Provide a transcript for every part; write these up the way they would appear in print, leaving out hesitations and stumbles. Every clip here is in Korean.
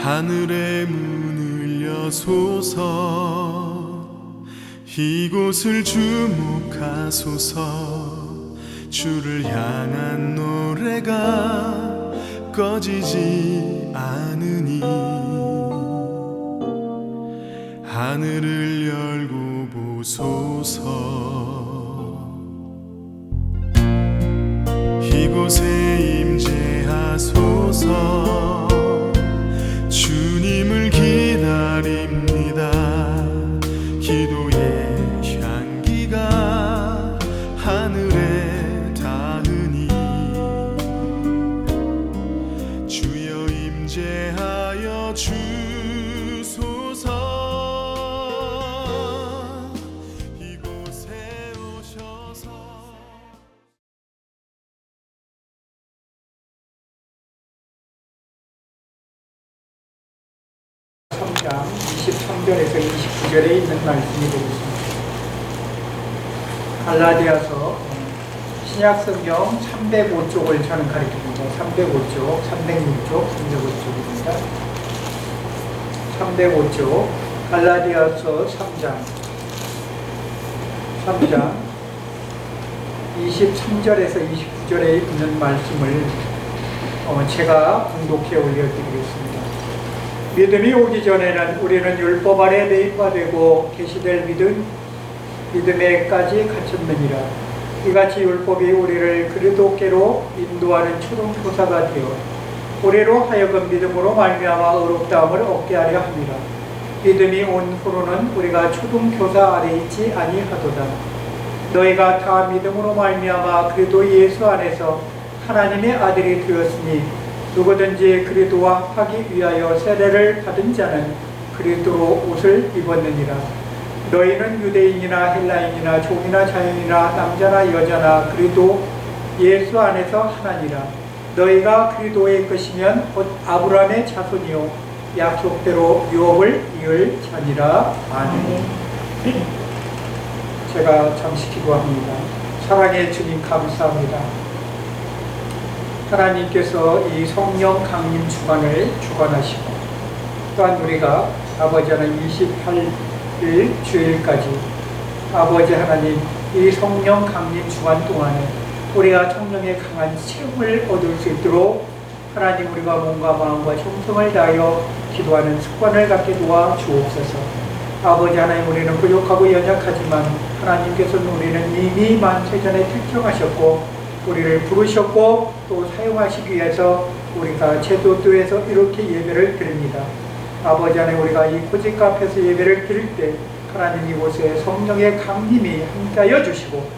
하늘의 문을 여소서 이곳을 주목하소서 주를 향한 노래가 꺼지지 않으니 하늘을 열고 보소서 이곳에 임재하소서 주님을 기다립니다 기도의 향기가 하늘에 닿으니 주여 임재하여 주소서 이곳에 오셔서 장 23절에서 29절에 있는 말씀이 되겠습니다. 갈라디아서 신약성경 305쪽을 저는 가리킵니다. 305쪽, 306쪽, 305쪽입니다. 305쪽 갈라디아서 3장 23절에서 29절에 있는 말씀을 제가 공독해 올려드리겠습니다. 믿음이 오기 전에는 우리는 율법 아래 매입되고 계시될 믿음에까지 갇혔느니라. 이같이 율법이 우리를 그리스도께로 인도하는 초등교사가 되어 우리로 하여금 믿음으로 말미암아 의롭다함을 얻게 하려 합니다. 믿음이 온 후로는 우리가 초등교사 아래 있지 아니하도다. 너희가 다 믿음으로 말미암아 그리스도 예수 안에서 하나님의 아들이 되었으니 누구든지 그리스도와 합하기 위하여 세례를 받은 자는 그리스도로 옷을 입었느니라. 너희는 유대인이나 헬라인이나 종이나 자유인이나 남자나 여자나 그리스도 예수 안에서 하나니라. 너희가 그리스도의 것이면 곧 아브라함의 자손이요 약속대로 유업을 이을 자니라. 아멘. 제가 잠시 기도합니다. 사랑의 주님 감사합니다. 하나님께서 이 성령 강림 주간을 주관하시고 또한 우리가 아버지 하나님 28일 주일까지 아버지 하나님 이 성령 강림 주간 동안에 우리가 성령의 강한 체험을 얻을 수 있도록 하나님 우리가 몸과 마음과 정성을 다하여 기도하는 습관을 갖게 도와 주옵소서. 아버지 하나님 우리는 부족하고 연약하지만 하나님께서는 우리는 이미 만세전에 결정하셨고 우리를 부르셨고 또 사용하시기 위해서 우리가 제도도에서 이렇게 예배를 드립니다. 아버지 안에 우리가 이 고집 앞에서 예배를 드릴 때 하나님 이곳에 성령의 강림이 함께하여 주시고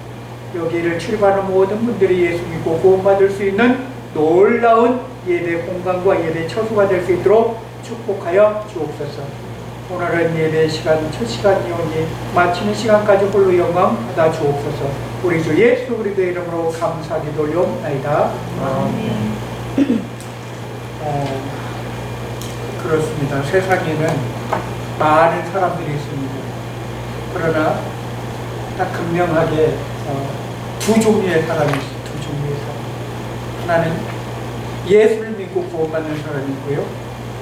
여기를 출발하는 모든 분들이 예수 믿고 구원받을 수 있는 놀라운 예배 공간과 예배 처소가 될 수 있도록 축복하여 주옵소서. 오늘은 예배 시간 첫 시간이오니 마치는 시간까지 홀로 영광 받아 주옵소서. 우리 주 예수 그리스도의 이름으로 감사하게 돌려옵나이다. 아멘. 그렇습니다. 세상에는 많은 사람들이 있습니다. 그러나 딱 극명하게 두 종류의 사람이 있어요. 두 종류의 사람. 하나는 예수를 믿고 구원받는 사람이고요.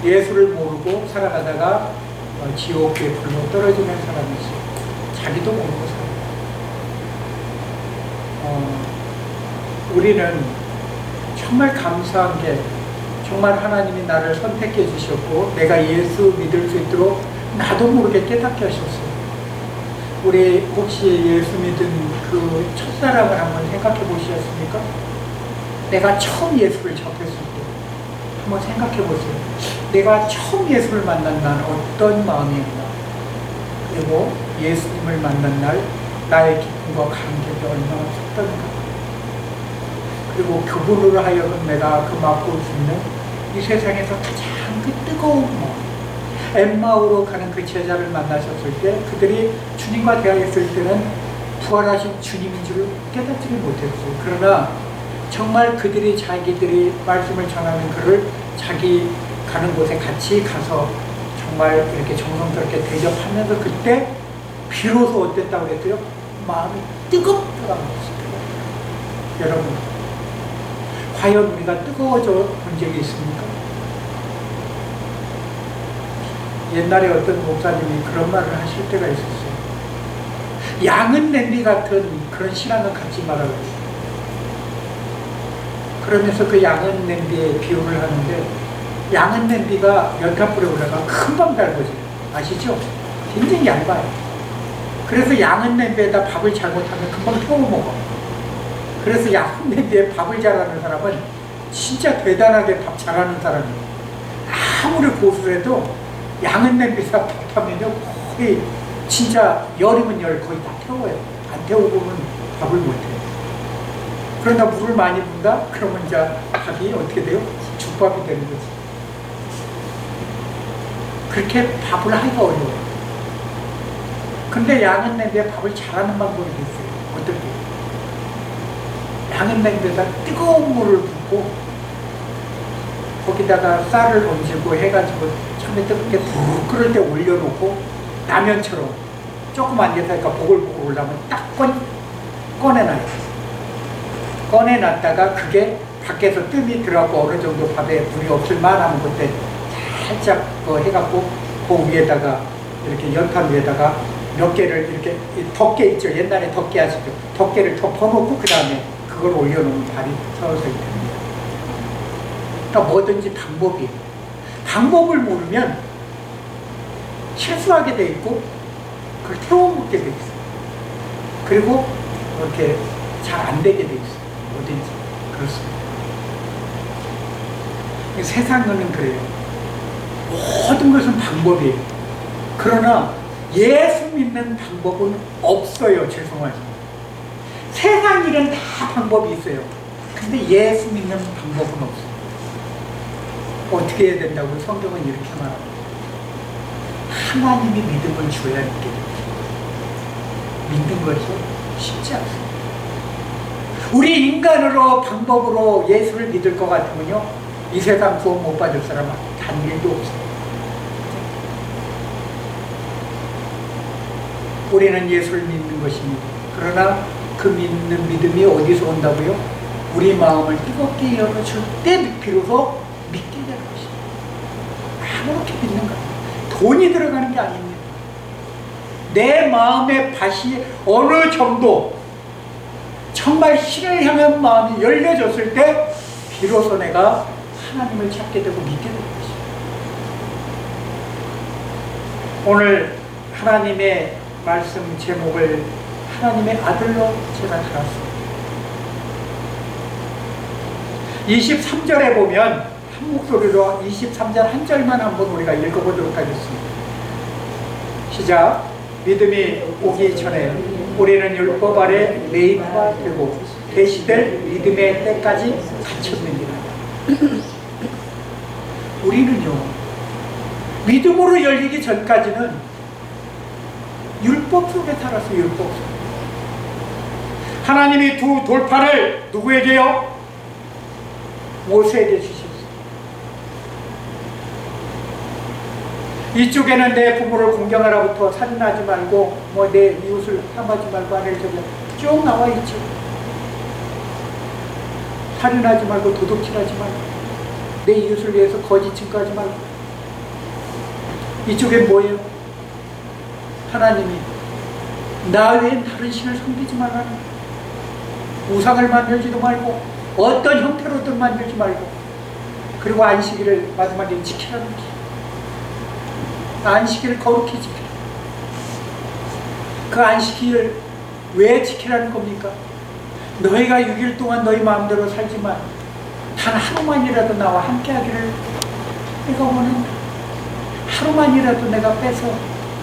예수를 모르고 살아가다가 지옥의 불로 떨어지는 사람이 있어요. 자기도 모르고 살아요. 우리는 정말 감사한 게 정말 하나님이 나를 선택해 주셨고 내가 예수 믿을 수 있도록 나도 모르게 깨닫게 하셨어요. 우리 혹시 예수 믿은 그 첫사랑을 한번 생각해 보셨습니까? 내가 처음 예수를 접했을 때 한번 생각해 보세요. 내가 처음 예수를 만난 날 어떤 마음이었나? 그리고 예수님을 만난 날 나의 기쁨과 감격이 얼마나 컸던가? 그리고 그분으로 하여금 내가 그 맛볼 수 있는 이 세상에서 가장 그 뜨거운 마음, 엠마오로 가는 그 제자를 만나셨을 때 그들이 주님과 대화했을 때는 부활하신 주님인 줄 깨닫지를 못했어요. 그러나 정말 그들이 자기들이 말씀을 전하는 그를 자기 가는 곳에 같이 가서 정말 이렇게 정성스럽게 대접하면서 그때 비로소 어땠다고 그랬어요? 마음이 뜨겁더라는 것입니다. 여러분, 과연 우리가 뜨거워져 본 적이 있습니까? 옛날에 어떤 목사님이 그런 말을 하실 때가 있었어요. 양은 냄비 같은 그런 신앙을 갖지 말아요. 그러면서 그 양은 냄비에 비유를 하는데, 양은 냄비가 연탄불에 올라가 금방 달궈져요. 아시죠? 굉장히 얇아요. 그래서 양은 냄비에다 밥을 잘못하면 금방 태워 먹어. 그래서 양은 냄비에 밥을 잘하는 사람은 진짜 대단하게 밥 잘하는 사람이에요. 아무리 고수해도 양은 냄비에다 밥하면요 거의 진짜 열이면 열 거의 다 태워요. 안 태우고는 밥을 못해요. 그러나 물을 많이 붓다? 그러면 이제 밥이 어떻게 돼요? 죽밥이 되는 거지. 그렇게 밥을 하기가 어려워요. 근데 양은 냄비에 밥을 잘하는 방법이 있어요. 어떻게? 양은 냄비에다 뜨거운 물을 붓고 거기다가 쌀을 얹고 해가지고 처음에 뜨겁게 푹 끓을 때 올려놓고 라면처럼 조금 안 되니까 보글보글 올라면 딱 꺼내놔요. 꺼내놨다가 그게 밖에서 뜸이 들어가고 어느 정도 밥에 물이 없을 만하면 그때 살짝 해갖고 그 위에다가 이렇게 연탄 위에다가 몇 개를 이렇게 덮개 있죠. 옛날에 덮개 아시죠? 덮개를 덮어놓고 그 다음에 그걸 올려놓으면 밥이 서서히 됩니다. 그러니까 뭐든지 방법이 방법을 모르면 실수하게 돼 있고 그걸 태워먹게 돼 있어요. 그리고 이렇게 잘 안 되게 돼 있어요. 뭐든지 그렇습니다. 세상은 그래요. 모든 것은 방법이에요. 그러나 예수 믿는 방법은 없어요. 죄송하지만 세상 일은 다 방법이 있어요. 근데 예수 믿는 방법은 없어요. 어떻게 해야 된다고 성경은 이렇게 말합니다. 하나님이 믿음을 줘야 믿게 됩니다. 믿는 것이 쉽지 않습니다. 우리 인간으로 방법으로 예수를 믿을 것 같으면요 이 세상 구원 못 받을 사람은 단 일도 없어요. 우리는 예수를 믿는 것입니다. 그러나 그 믿는 믿음이 어디서 온다고요? 우리 마음을 뜨겁게 열어줄 때 비로소 믿게 되는 것입니다. 아무렇게 믿는 거예요. 돈이 들어가는 게 아닙니다. 내 마음의 밭이 어느 정도 정말 신을 향한 마음이 열려졌을 때 비로소 내가 하나님을 찾게 되고 믿게 되는 것입니다. 오늘 하나님의 말씀 제목을 하나님의 아들로 제가 달았습니다. 23절에 보면 한 목소리로 23절 한 절만 한번 우리가 읽어보도록 하겠습니다. 시작. 믿음이 오기 전에 우리는 율법 아래 매입화 되고 계시될 믿음의 때까지 갇혔느니라. 우리는요 믿음으로 열리기 전까지는 율법 속에 살았어요. 율법 속에. 하나님이 두 돌판을 누구에게요? 모세에게 주셨어요. 이쪽에는 내 부모를 공경하라부터 살인하지 말고 뭐 내 이웃을 탐하지 말고 하늘 저기 쭉 나와 있죠. 살인하지 말고 도둑질하지 말고 내 이웃을 위해서 거짓 증거하지 말고. 이쪽에 뭐예요? 하나님이 나 외엔 다른 신을 섬기지 말라. 우상을 만들지도 말고 어떤 형태로든 만들지 말고 그리고 안식일을 마지막에 지키라는 거죠. 안식일을 거룩히 지키라. 그 안식일을 왜 지키라는 겁니까? 너희가 6일 동안 너희 마음대로 살지만 단 하루만이라도 나와 함께 하기를 내가 원한다. 하루만이라도 내가 빼서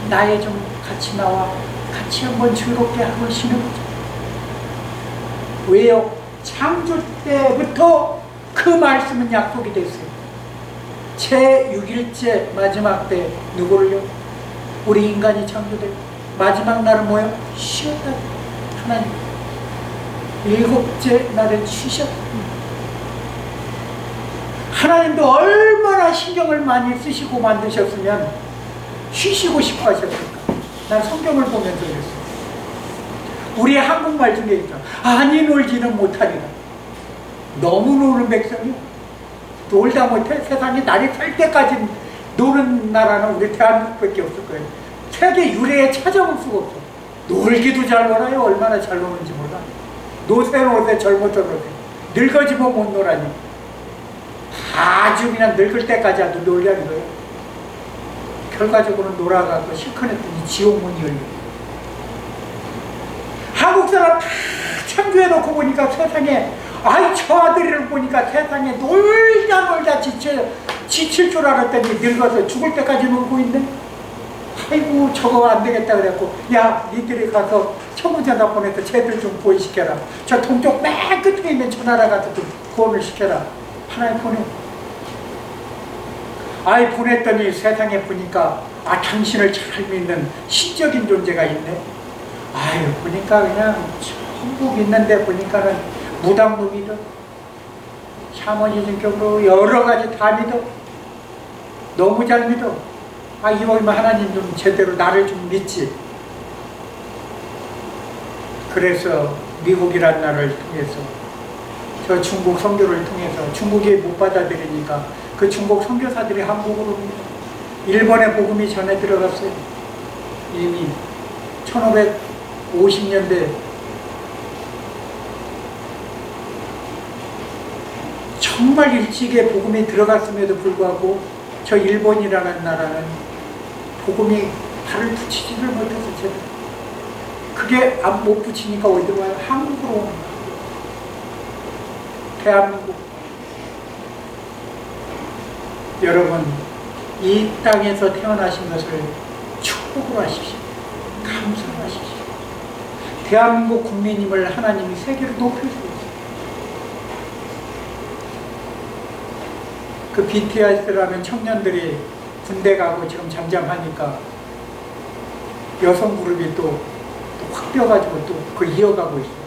나에 좀 같이 나와 같이 한번 즐겁게 하고 쉬는 거죠. 왜요? 창조 때부터 그 말씀은 약속이 됐어요. 제6일째 마지막 때 누구를요? 우리 인간이 창조되고 마지막 날은 뭐예요? 쉬었다. 하나님 7째 날은 쉬셨다. 하나님도 얼마나 신경을 많이 쓰시고 만드셨으면 쉬시고 싶어 하셨을까? 난 성경을 보면서 그랬어요. 우리 한국말 중에 있죠. 아니 놀지는 못하리라. 너무 노는 백성이 놀다 못해 세상에 날이 살 때까지 노는 나라는 우리 대한민국밖에 없을 거예요. 세계 유례에 찾아볼 수가 없어. 놀기도 잘 놀아요. 얼마나 잘 노는지 몰라. 노세 젊어서 노세. 늙어지면 못 놀아니. 아주 그냥 늙을 때까지 아주 놀려는 거예요. 결과적으로 놀아가고 실컷했더니 지옥문이 열려. 한국 사람 다 참조해놓고 보니까 세상에, 아이 저 아들을 보니까 세상에 놀다 지칠 줄 알았더니 늙어서 죽을 때까지 놀고 있네. 아이고 저거 안 되겠다 그랬고, 야 니들이 가서 청구전화 보내서 쟤들 좀 구원시켜라. 저 동쪽 맨 끝에 있는 저 나라 가서 좀 구원을 시켜라. 하나님 보내. 아이 보냈더니 세상에 보니까 아 당신을 잘 믿는 신적인 존재가 있네. 아유 보니까 그냥 천국 있는데 보니까는 무당도 믿어, 샤머니즘격으로 여러 가지 다 믿어. 너무 잘 믿어. 아 이왕이면 하나님 좀 제대로 나를 좀 믿지. 그래서 미국이란 나라를 통해서, 저 중국 선교를 통해서, 중국이 못 받아들이니까 그 중국 선교사들이 한국으로 옵니다. 일본에 복음이 전해 들어갔어요. 이미 1550년대 정말 일찍에 복음이 들어갔음에도 불구하고 저 일본이라는 나라는 복음이 발을 붙이지를 못해서 제대로. 그게 안 못 붙이니까 어디로 와요? 한국으로 오는 거예요. 대한민국. 여러분 이 땅에서 태어나신 것을 축복으로 하십시오. 감사로 하십시오. 대한민국 국민임을 하나님이 세계로 높여주고 있어요. 그 BTS라는 청년들이 군대 가고 지금 잠잠하니까 여성 그룹이 또 확 뛰어가지고 또 그 이어가고 있어요.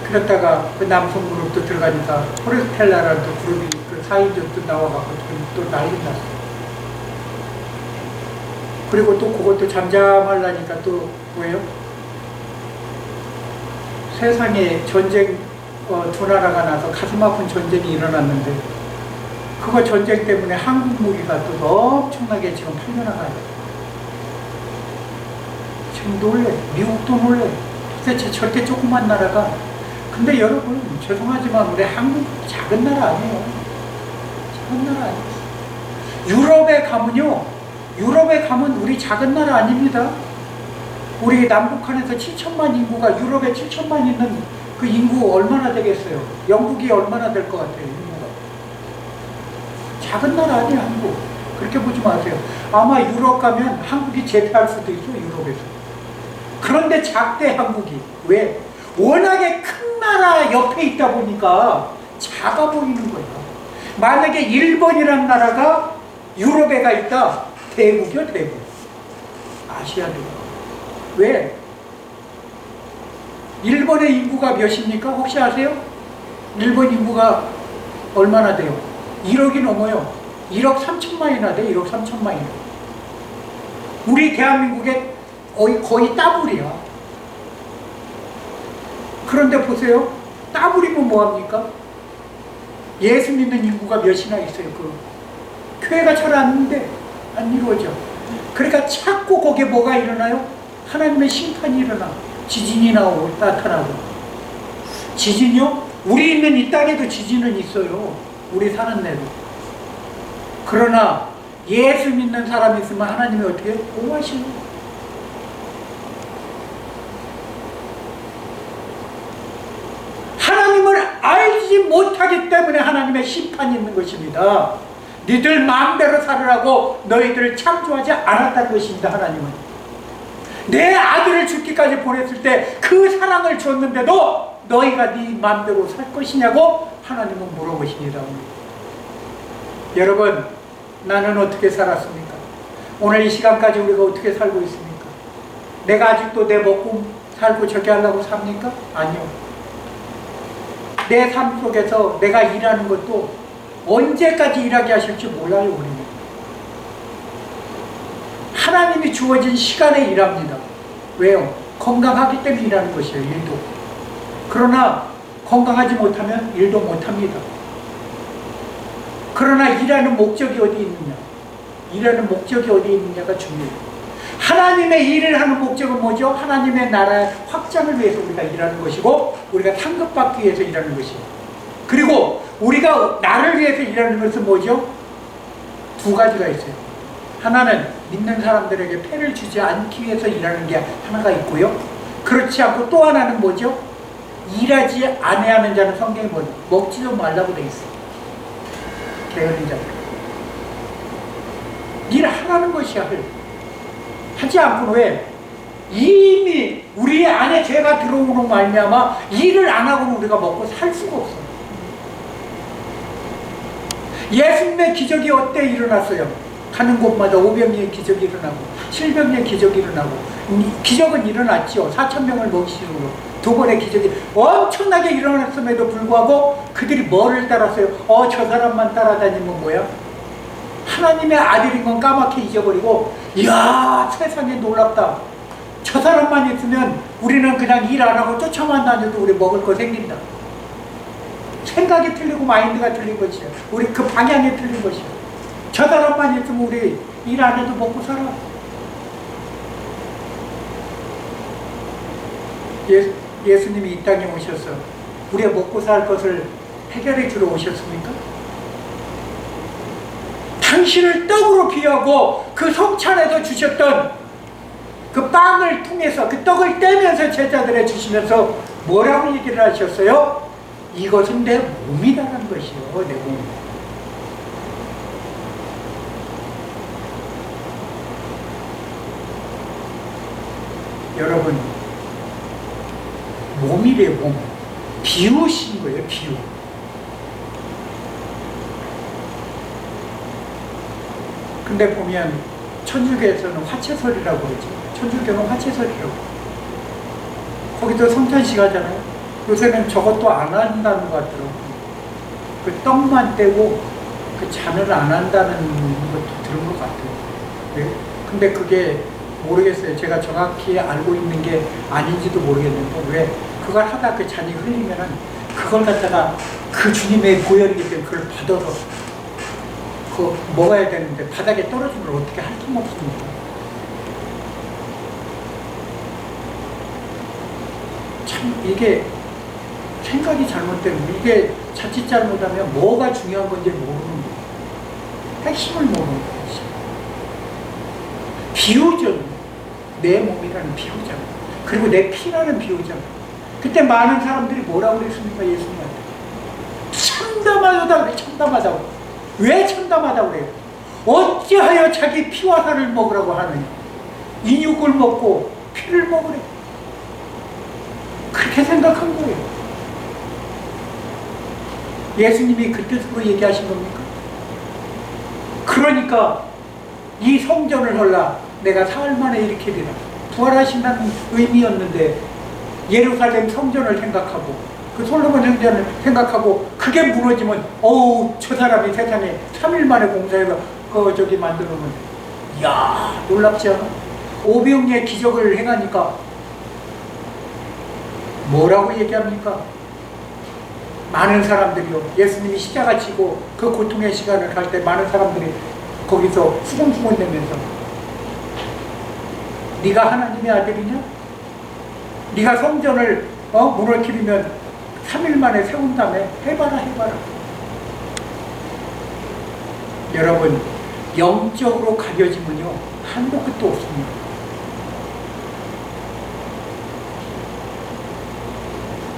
그랬다가 그 남성 그룹도 들어가니까 포레스텔라라는 또 그룹이 그 4인조도 나와가지고 또 난리 났어요. 그리고 또 그것도 잠잠하려니까 또 뭐예요? 세상에 전쟁 두 나라가 나서 가슴 아픈 전쟁이 일어났는데 그거 전쟁 때문에 한국 무기가 또 엄청나게 지금 팔려나가요. 지금 놀래. 미국도 놀래. 도대체 저렇게 조그만 나라가. 근데 여러분 죄송하지만 우리 한국 작은 나라 아니에요. 작은 나라 아니에요. 유럽에 가면요, 유럽에 가면 우리 작은 나라 아닙니다. 우리 남북한에서 7천만 인구가 유럽에 7천만 있는 그 인구 얼마나 되겠어요? 영국이 얼마나 될 것 같아요, 인구가. 작은 나라 아니에요, 한국. 그렇게 보지 마세요. 아마 유럽 가면 한국이 제패할 수도 있어, 유럽에서. 그런데 작대 한국이. 왜? 워낙에 큰 나라 옆에 있다 보니까 작아 보이는 거야. 만약에 일본이라는 나라가 유럽에가 있다, 대국이요, 대국. 아시아도. 왜? 일본의 인구가 몇입니까? 혹시 아세요? 일본 인구가 얼마나 돼요? 1억이 넘어요. 1억 3천만이나 돼, 1억 3천만이나. 우리 대한민국의 거의 따블이야. 그런데 보세요. 따블이면 뭐합니까? 예수 믿는 인구가 몇이나 있어요. 그 교회가 잘 안 이루어져. 그러니까 자꾸 거기에 뭐가 일어나요? 하나님의 심판이 일어나. 지진이 나타나고. 지진이요? 우리 있는 이 땅에도 지진은 있어요. 우리 사는 데도. 그러나 예수 믿는 사람이 있으면 하나님이 어떻게 보호하시는. 하나님을 알지 못하기 때문에 하나님의 심판이 있는 것입니다. 니들 마음대로 살으라고 너희들을 창조하지 않았다는 것입니다. 하나님은 내 아들을 죽기까지 보냈을 때 그 사랑을 줬는데도 너희가 네 마음대로 살 것이냐고 하나님은 물어보십니다. 여러분, 나는 어떻게 살았습니까? 오늘 이 시간까지 우리가 어떻게 살고 있습니까? 내가 아직도 내 먹고 살고 저렇게 하려고 삽니까? 아니요. 내 삶 속에서 내가 일하는 것도 언제까지 일하게 하실지 몰라요. 우리는 하나님이 주어진 시간에 일합니다. 왜요? 건강하기 때문에 일하는 것이에요. 일도. 그러나 건강하지 못하면 일도 못합니다. 그러나 일하는 목적이 어디 있느냐? 일하는 목적이 어디 있느냐가 중요해요. 하나님의 일을 하는 목적은 뭐죠? 하나님의 나라의 확장을 위해서 우리가 일하는 것이고 우리가 상급받기 위해서 일하는 것이에요. 그리고 우리가 나를 위해서 일하는 것은 뭐죠? 두 가지가 있어요. 하나는 믿는 사람들에게 폐를 주지 않기 위해서 일하는 게 하나가 있고요. 그렇지 않고 또 하나는 뭐죠? 일하지 아니하는 자는 성경에 뭐죠? 먹지도 말라고 돼 있어요. 게으른 자들. 일하라는 것이야. 하지 않고는 왜? 이미 우리 안에 죄가 들어오는 말미암아 일을 안 하고는 우리가 먹고 살 수가 없어. 예수님의 기적이 어때 일어났어요? 가는 곳마다 오병이의 기적이 일어나고 7병의 기적이 일어나고 기적은 일어났죠. 4,000명을 먹이시는 거. 두 번의 기적이 엄청나게 일어났음에도 불구하고 그들이 뭐를 따랐어요? 저 사람만 따라다니면 뭐야? 하나님의 아들인 건 까맣게 잊어버리고 이야 세상에 놀랍다. 저 사람만 있으면 우리는 그냥 일 안 하고 쫓아만 다녀도 우리 먹을 거 생긴다. 생각이 틀리고 마인드가 틀린 것이에요. 우리 그 방향이 틀린 것이에요. 저 사람만 있으면 우리 일 안 해도 먹고 살아. 예수님이 이 땅에 오셔서 우리가 먹고 살 것을 해결해 주러 오셨습니까? 당신을 떡으로 비유하고 그 성찬에서 주셨던 그 빵을 통해서 그 떡을 떼면서 제자들에 주시면서 뭐라고 얘기를 하셨어요? 이것은 내 몸이라는 것이요. 내 몸. 여러분 몸이래 몸. 비유신 거예요. 비유. 근데 보면 천주교에서는 화채설이라고 그러죠. 천주교는 화채설이라고. 거기도 성찬식 하잖아요. 요새는 저것도 안 한다는 것 같더라고요. 그 떡만 떼고 그 잔을 안 한다는 것도 들은 것 같아요. 네? 근데 그게 모르겠어요. 제가 정확히 알고 있는 게 아닌지도 모르겠는데 왜 그걸 하다 그 잔이 흘리면은 그걸 갖다가 그 주님의 보혈이기 때문에 그걸 받아서 그거 먹어야 되는데 바닥에 떨어지면 어떻게 할 힘 없습니다. 참 이게 생각이 잘못되는 이게 자칫 잘못하면 뭐가 중요한 건지 모르는 거예요. 핵심을 모르는 거예요. 비유죠. 내 몸이라는 비유잖아. 그리고 내 피라는 비유잖아. 그때 많은 사람들이 뭐라고 그랬습니까? 예수님한테 참담하다 그래. 참담하다고. 왜 참담하다고 그래요? 어찌하여 자기 피와 살을 먹으라고 하느냐. 인육을 먹고 피를 먹으래. 그렇게 생각한 거예요. 예수님이 그 뜻으로 얘기하신 겁니까? 그러니까 이 성전을 헐라 내가 사흘 만에 일으키리라. 부활하신다는 의미였는데 예루살렘 성전을 생각하고 그 솔로몬 성전을 생각하고 그게 무너지면 어우 저 사람이 세상에 3일 만에 공사해서 저기 만들어 놓으면 이야 놀랍지 않아? 오병이의 기적을 행하니까 뭐라고 얘기합니까? 많은 사람들이요. 예수님이 십자가 지고 그 고통의 시간을 갈 때 많은 사람들이 거기서 수군수군 대면서 네가 하나님의 아들이냐? 네가 성전을 문을 키우면 3일 만에 세운다며 해봐라. 여러분 영적으로 가려지면요 한도 끝도 없습니다.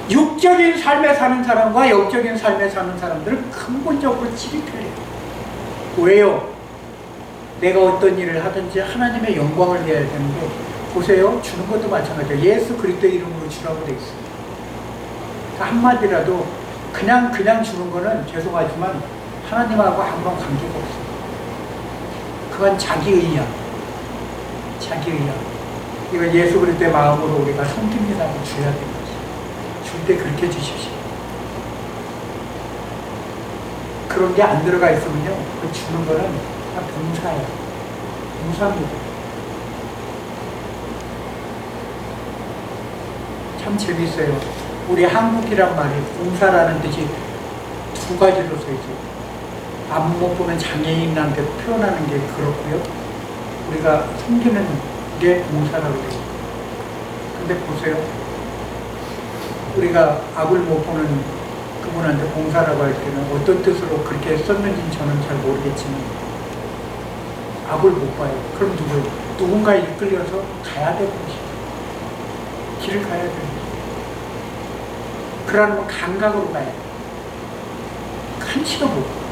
육적인 삶에 사는 사람과 영적인 삶에 사는 사람들은 근본적으로 질이 틀려요. 왜요? 내가 어떤 일을 하든지 하나님의 영광을 내야 되는데 보세요. 주는 것도 마찬가지예요. 예수 그리스도의 이름으로 주라고 돼 있어요. 한마디라도 그냥 주는 거는 죄송하지만 하나님하고 아무런 관계가 없어요. 그건 자기의야. 이거 예수 그리스도의 마음으로 우리가 섬깁니다 하고 줘야 되는 거죠. 줄 때 그렇게 주십시오. 그런 게 안 들어가 있으면요 그 주는 거는 그냥 봉사예요. 봉사입니다. 참 재밌어요. 우리 한국이란 말이 봉사라는 뜻이 두 가지로 써있죠. 안 못 보는 장애인한테 표현하는 게 그렇고요. 우리가 섬기는 게 봉사라고 해요. 근데 보세요. 우리가 악을 못 보는 그분한테 봉사라고 할 때는 어떤 뜻으로 그렇게 썼는지는 저는 잘 모르겠지만 악을 못 봐요. 그럼 누군가에 이끌려서 가야 되는 것이죠. 길을 가야 되는 것이죠. 그러면 감각으로 가야 돼요. 한치도 못 봐.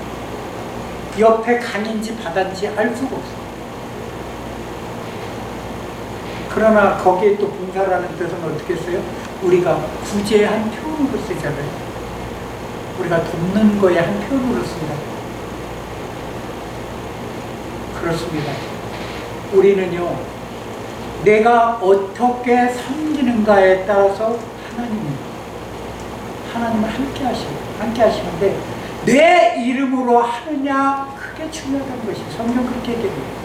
옆에 강인지 바다인지 알 수가 없어. 그러나 거기에 또 봉사라는 뜻은 어떻게 써요? 우리가 구제의 한 표현으로 쓰잖아요. 우리가 돕는 거에 한 표현으로 쓴다. 그렇습니다. 우리는요, 내가 어떻게 섬기는가에 따라서 하나님은 함께 하시는데, 내 이름으로 하느냐, 그게 중요한 것이 성경 그렇게 얘기합니다.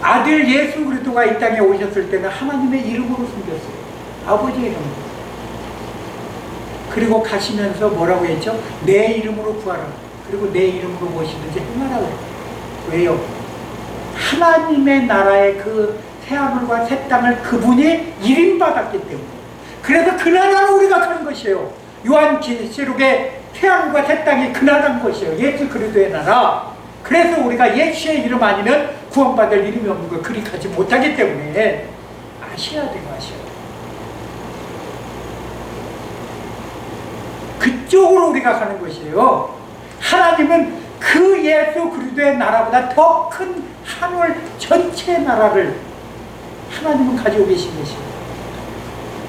아들 예수 그리스도가 이 땅에 오셨을 때는 하나님의 이름으로 섬겼어요. 아버지의 이름으로. 그리고 가시면서 뭐라고 했죠? 내 이름으로 구하라. 그리고 내 이름으로 무엇이든지 행하라고 해요. 왜요? 하나님의 나라의 그 새하늘과 새 땅을 그분이 일인받았기 때문에. 그래서 그 나라로 우리가 가는 것이에요. 요한계시록에 새하늘과 새 땅이 그 나라인 것이에요. 예수 그리스도의 나라. 그래서 우리가 예수의 이름 아니면 구원받을 이름이 없는 걸 그리 가지 못하기 때문에 아셔야 돼요. 그쪽으로 우리가 가는 것이에요. 하나님은 그 예수 그리스도의 나라보다 더 큰 하늘 전체의 나라를 하나님은 가지고 계신 것이에요.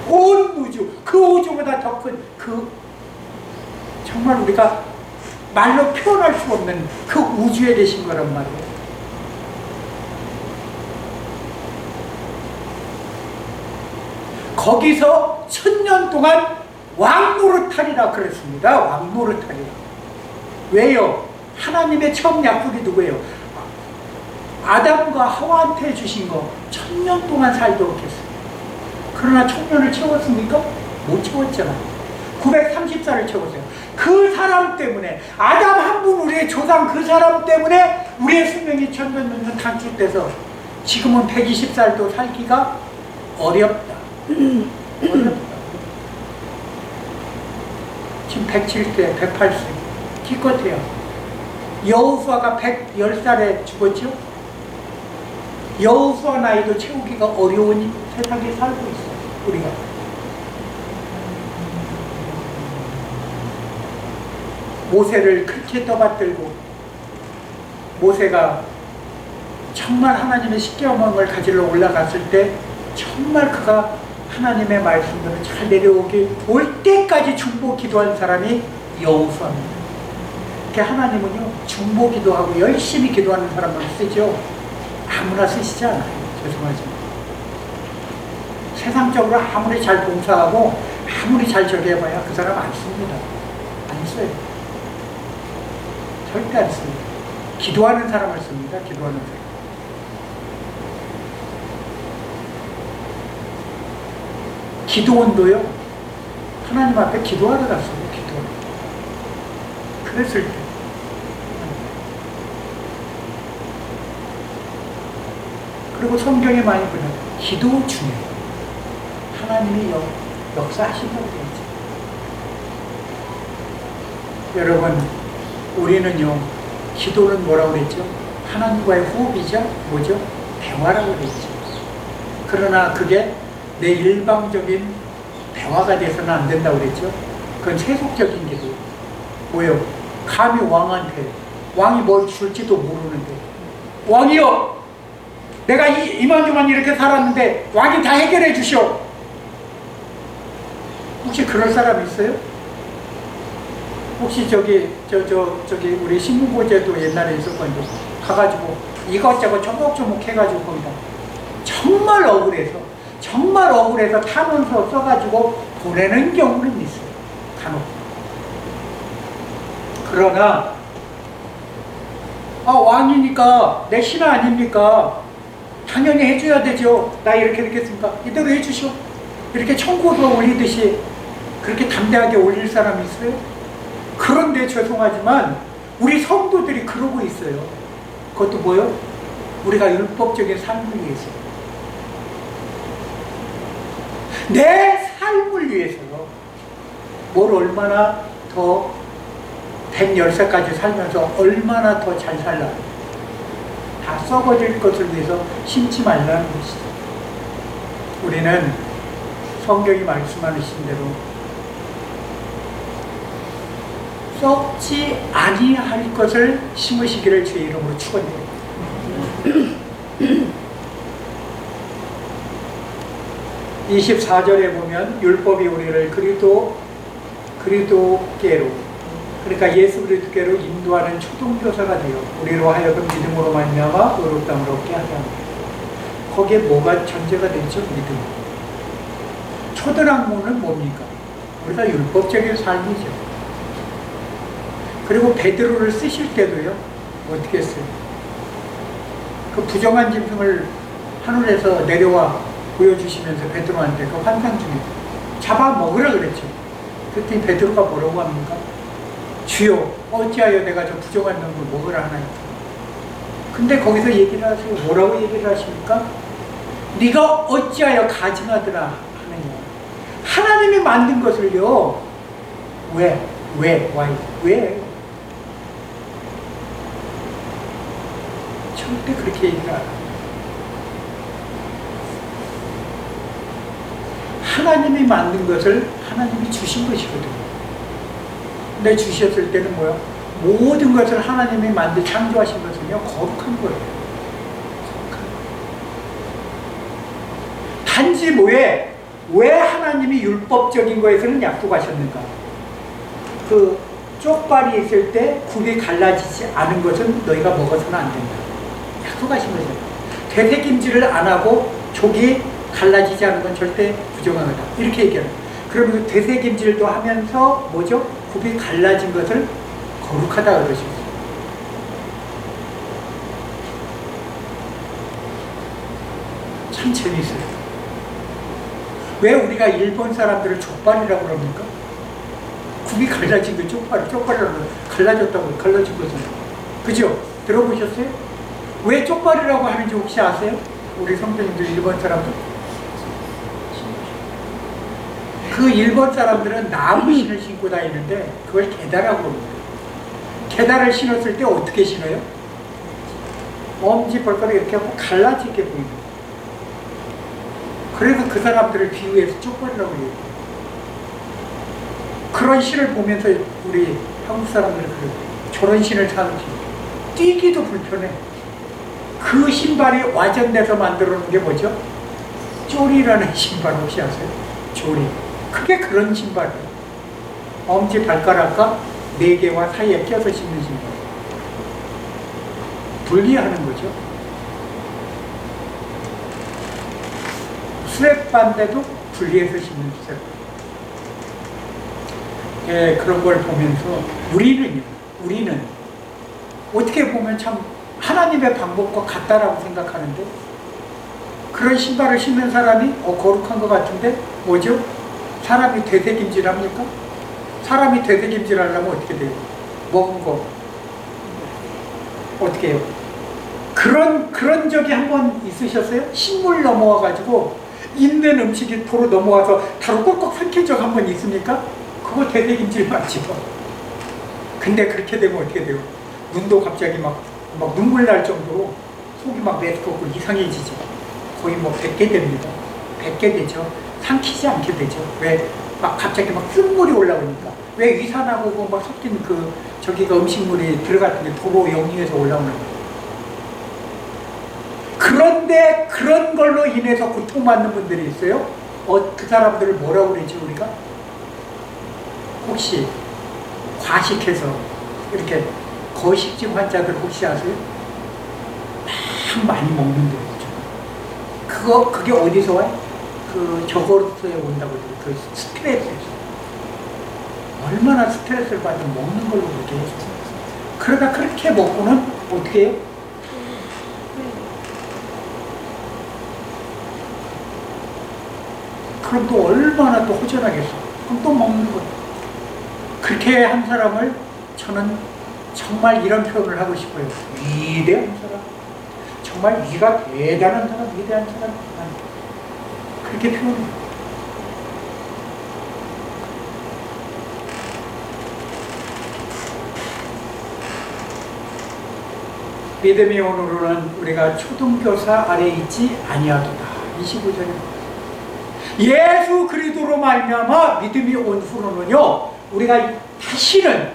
온 우주, 그 우주보다 더 큰 정말 우리가 말로 표현할 수 없는 그 우주에 계신 거란 말이에요. 거기서 1000년 동안 왕노릇하리라 그랬습니다. 왕노릇하리라. 왜요? 하나님의 처음 약속이 누구예요? 아담과 하와한테 주신 거 1000년 동안 살도록 했어요. 그러나 1000년을 채웠습니까? 못 채웠잖아요. 930살을 채웠어요. 그 사람 때문에, 아담 한 분, 우리의 조상 그 사람 때문에 우리의 수명이 1000년 단축돼서 지금은 120살도 살기가 어렵다. 어렵다. 지금 107세, 108세 기껏해요. 여호수아가 110살에 죽었죠? 여호수아 나이도 채우기가 어려운 세상에 살고 있어요. 우리가 모세를 그렇게 떠받들고, 모세가 정말 하나님의 십계명을 가지러 올라갔을 때 정말 그가 하나님의 말씀들을 잘 내려오게 올 때까지 중보 기도한 사람이 여호수아입니다. 하나님은요, 중보 기도하고 열심히 기도하는 사람을 쓰죠. 아무나 쓰시지 않아요. 죄송하지만 세상적으로 아무리 잘 봉사하고 아무리 잘 저기 해봐야 그 사람 안 씁니다. 안 써요. 절대 안 씁니다. 기도하는 사람을 씁니다. 기도하는 사람. 기도원도요, 하나님 앞에 기도하러 갔어요. 기도하러. 그랬을 때 그리고 성경에 많이 보면 기도 중에 하나님이 역사하신다고 되어 있죠. 여러분, 우리는요, 기도는 뭐라고 그랬죠? 하나님과의 호흡이자 뭐죠? 대화라고 그랬죠. 그러나 그게 내 일방적인 대화가 돼서는 안 된다고 그랬죠. 그건 세속적인 기도. 뭐요? 감히 왕한테, 왕이 뭘 줄지도 모르는데, 왕이요, 내가 이만저만 이렇게 살았는데 왕이 다 해결해 주시오. 혹시 그럴 사람 있어요? 혹시 저기 우리 신문고제도 옛날에 있었거든요. 가가지고 이것저것 조목조목 해가지고 거기다 정말 억울해서 탄원서 써가지고 보내는 경우는 있어요. 간혹. 그러나 왕이니까 내 신하 아닙니까? 당연히 해줘야 되죠. 나 이렇게 했으니까 이대로 해주시오. 이렇게 청구서 올리듯이 그렇게 담대하게 올릴 사람이 있어요? 그런데 죄송하지만 우리 성도들이 그러고 있어요. 그것도 뭐요? 우리가 율법적인 삶을 위해서. 내 삶을 위해서요. 뭘 얼마나 더 110살까지 살면서 얼마나 더 잘 살라. 다 썩어질 것을 위해서 심지 말라는 것이죠. 우리는 성경이 말씀하신 대로 썩지 아니할 것을 심으시기를 주의 이름으로 축원드립니다. 24절에 보면 율법이 우리를 그리스도께로, 그러니까 예수 그리스도께로 인도하는 초등교사가 되어 우리로 하여금 믿음으로 말미암아 의롭다함을 얻게 하게 합니다. 거기에 뭐가 전제가 되죠? 믿음. 초등학문은 뭡니까? 우리가 율법적인 삶이죠. 그리고 베드로를 쓰실 때도요, 어떻게 했어요? 그 부정한 짐승을 하늘에서 내려와 보여주시면서 베드로한테 그 환상 중에 잡아먹으라 그랬죠. 그랬더니 베드로가 뭐라고 합니까? 주여, 어찌하여 내가 저 부정한 놈을 먹으라 하나이까. 근데 거기서 얘기를 하세요. 뭐라고 얘기를 하십니까? 네가 어찌하여 가증하더라 하느냐. 하나님이 만든 것을요, 왜? 절대 그렇게 얘기를 안 해요. 하나님이 만든 것을 하나님이 주신 것이거든요. 근데 주셨을 때는 뭐야? 모든 것을 하나님이 창조하신 것은요, 거룩한 거예요. 거룩한 거. 단지 뭐에? 왜 하나님이 율법적인 거에서는 약속하셨는가? 그 쪽발이 있을 때 굽이 갈라지지 않은 것은 너희가 먹어서는 안 된다. 약속하신 거죠. 되새김질을 안 하고 족이 갈라지지 않은 건 절대 부정한 거다. 이렇게 얘기해요. 그러면 되새김질도 하면서 뭐죠? 굽이 갈라진 것을 거룩하다 그러셨어요. 참 재미있어요. 왜 우리가 일본 사람들을 족발이라고 그럽니까? 굽이 갈라진 거 쪽발이라고 갈라졌다고, 갈라진 것은. 그죠? 들어보셨어요? 왜 쪽발이라고 하는지 혹시 아세요? 우리 성도님들, 일본 사람들. 그 일본 사람들은 나무 신을 신고 다니는데 그걸 게다라고 합니다. 게다를 신었을 때 어떻게 신어요? 엄지발가락 이렇게 하고 갈라지게 보입니다. 그래서 그 사람들을 비유해서 쪽발이라고 해요. 그런 신을 보면서 우리 한국 사람들은 그래요. 저런 신을 사는지 뛰기도 불편해. 그 신발이 와전돼서 만들어 놓은 게 뭐죠? 쪼리라는 신발 혹시 아세요? 쪼리. 크게 그런 신발이에요. 엄지 발가락과 4개와 사이에 껴서 신는 신발. 분리하는 거죠. 수액반대도 분리해서 신는 수액반. 예, 그런 걸 보면서 우리는 어떻게 보면 참 하나님의 방법과 같다라고 생각하는데, 그런 신발을 신는 사람이 거룩한 것 같은데 뭐죠? 사람이 되새김질 합니까? 사람이 되새김질 하려면 어떻게 돼요? 먹은 거 어떻게 해요? 그런 적이 한번 있으셨어요? 식물 넘어와가지고 있는 음식이 도로 넘어와서 다로 꼴깍 삼킨 적 한번 있습니까? 그거 되새김질 맞죠? 근데 그렇게 되면 어떻게 돼요? 눈도 갑자기 막 눈물 날 정도로 속이 막 메스껍고 이상해지죠. 거의 100개 됩니다. 100개 되죠. 삼키지 않게 되죠. 왜? 막 갑자기 막 쓴물이 올라오니까. 왜 위산하고 막 섞인 저기가 음식물이 들어갔던 게 도로 영유에서 올라오는 거예요. 그런데 그런 걸로 인해서 고통받는 분들이 있어요. 그 사람들을 뭐라고 그러지 우리가? 혹시 과식해서 이렇게 거식증 환자들 혹시 아세요? 막 많이 먹는 거죠. 그게 어디서 와요? 저거로서에 온다고 해요. 그 스트레스에서. 얼마나 스트레스를 받으면 먹는 걸로 그렇게 해요. 그러다 그렇게 먹고는 어떻게 해요? 그럼 또 얼마나 또 허전하겠어. 그럼 또 먹는 거예요. 그렇게 한 사람을 저는 정말 이런 표현을 하고 싶어요. 위대한 사람. 정말 네가 대단한 사람, 위대한 사람. 그렇게 표현해요. 믿음이 오늘은 우리가 초등교사 아래 있지 아니하도다. 25절입니다. 예수 그리스도로 말미암아 믿음이 온 후로는요, 우리가 다시는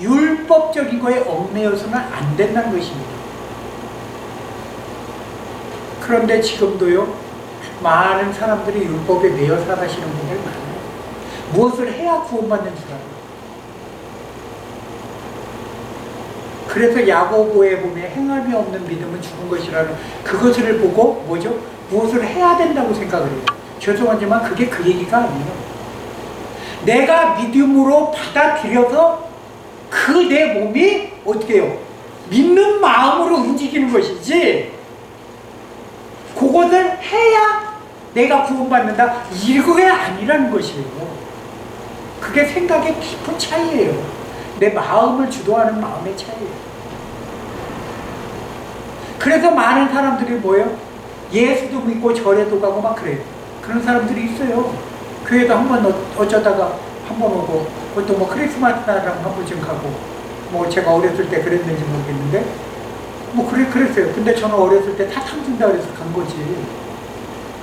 율법적인 거에 얽매여서는 안 된다는 것입니다. 그런데 지금도요, 많은 사람들이 율법에 매여 살아가시는 분들 많아요. 무엇을 해야 구원받는 줄 알아요. 그래서 야고보에 보면 행함이 없는 믿음은 죽은 것이라는 그것을 보고 뭐죠? 무엇을 해야 된다고 생각을 해요. 죄송하지만 그게 그 얘기가 아니에요. 내가 믿음으로 받아들여서 그 내 몸이 어떻게 해요? 믿는 마음으로 움직이는 것이지, 그것을 해야 내가 구원받는다, 이거게 아니라는 것이에요. 그게 생각의 깊은 차이예요. 내 마음을 주도하는 마음의 차이예요. 그래서 많은 사람들이 뭐예요? 예수도 믿고 절에도 가고 막 그래요. 그런 사람들이 있어요. 교회도 한번 어쩌다가 한번 오고, 그것도 뭐 크리스마스 날랑 한 번쯤 가고, 뭐 제가 어렸을 때 그랬는지 모르겠는데, 뭐 그랬어요. 근데 저는 어렸을 때 사탕 준다 그래서 간 거지.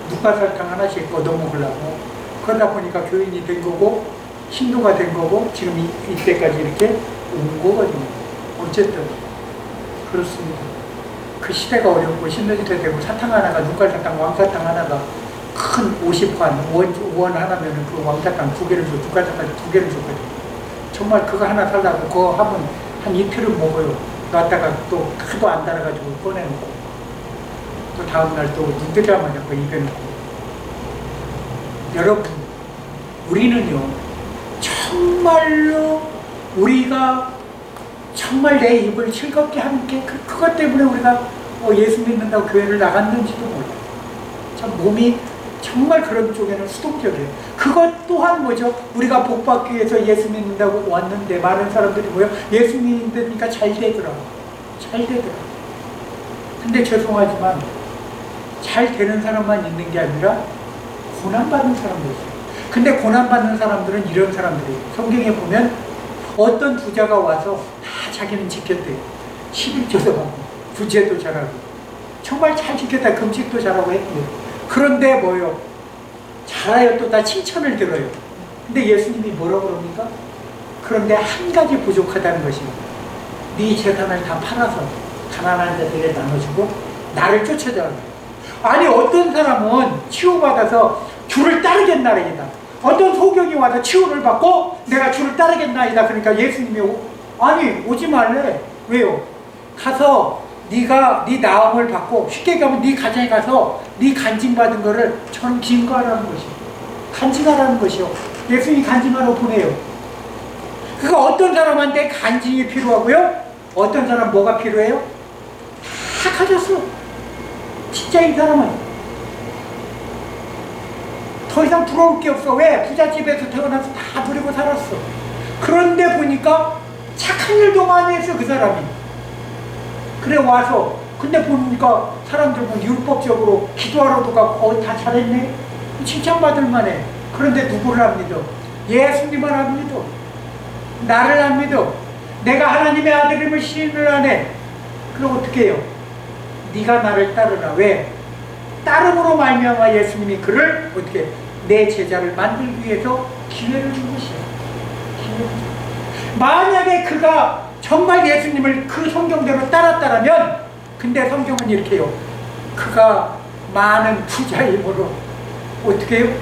누가설탕 하나씩 얻어먹으려고. 그러다 보니까 교인이 된 거고, 신도가 된 거고, 지금 이때까지 이렇게 온 거거든요. 어쨌든 그렇습니다. 그 시대가 어렵고 신도시대 되고 사탕 하나가, 눈깔사탕, 왕사탕 하나가 큰 50환, 원 하나면은 그 왕사탕 2개를 줘, 눈깔사탕 2개를 줬거든요. 정말 그거 하나 살라고 그거 하면 한 이틀은 먹어요. 놨다가 또 하도 안 달아가지고 꺼내놓고, 또 다음날 또 눈 뜨자마자 그 입에 넣고. 여러분, 우리는요, 정말로 우리가 정말 내 입을 즐겁게 하는 게 그것 때문에 우리가 예수 믿는다고 교회를 나갔는지도 몰라요. 참 몸이 정말 그런 쪽에는 수동적이에요. 그것 또한 뭐죠? 우리가 복 받기 위해서 예수 믿는다고 왔는데 많은 사람들이 뭐예요? 예수 믿으니까 잘 되더라. 잘 되더라. 근데 죄송하지만 잘 되는 사람만 있는 게 아니라 고난받는 사람도 있어요. 근데 고난받는 사람들은 이런 사람들이에요. 성경에 보면 어떤 부자가 와서 다 자기는 지켰대요. 11조도 하고 부제도 잘하고 정말 잘 지켰다. 금식도 잘하고 했대요. 그런데 뭐요? 잘해요. 또 다 칭찬을 들어요. 근데 예수님이 뭐라고 그럽니까? 그런데 한 가지 부족하다는 것입니다. 네 재산을 다 팔아서 가난한 자들에게 나눠주고 나를 쫓아다녀. 아니, 어떤 사람은 치유받아서 주를 따르겠나이다. 어떤 소경이 와서 치유를 받고 내가 주를 따르겠나이다. 그러니까 예수님이 아니, 오지 말래. 왜요? 가서 네가 네 나음을 받고, 쉽게 가면 네 가정에 가서 네 간증받은 거를 저는 증거하라는 것이요. 간증하라는 것이요. 예수님이 간증하러 보내요. 그러니까 어떤 사람한테 간증이 필요하고요. 어떤 사람 뭐가 필요해요? 다 가졌어. 진짜 이 사람은 더 이상 부러울 게 없어. 왜? 부잣집에서 태어나서 다 누리고 살았어. 그런데 보니까 착한 일도 많이 했어, 그 사람이. 그래 와서, 근데 보니까 사람들 보면 율법적으로 기도하러도 가고 다 잘했네. 칭찬받을 만해. 그런데 누구를 안 믿어? 예수님을 안 믿어. 나를 안 믿어. 내가 하나님의 아들임을 시인을 안 해. 그럼 어떻게 해요? 네가 나를 따르라. 왜? 따름으로 말미암아 예수님이 그를 어떻게 내 제자를 만들기 위해서 기회를 준 것이야. 기회를 준. 만약에 그가 정말 예수님을 그 성경대로 따랐다면, 근데 성경은 이렇게 해요. 그가 많은 부자의 힘으로 어떻게 해요?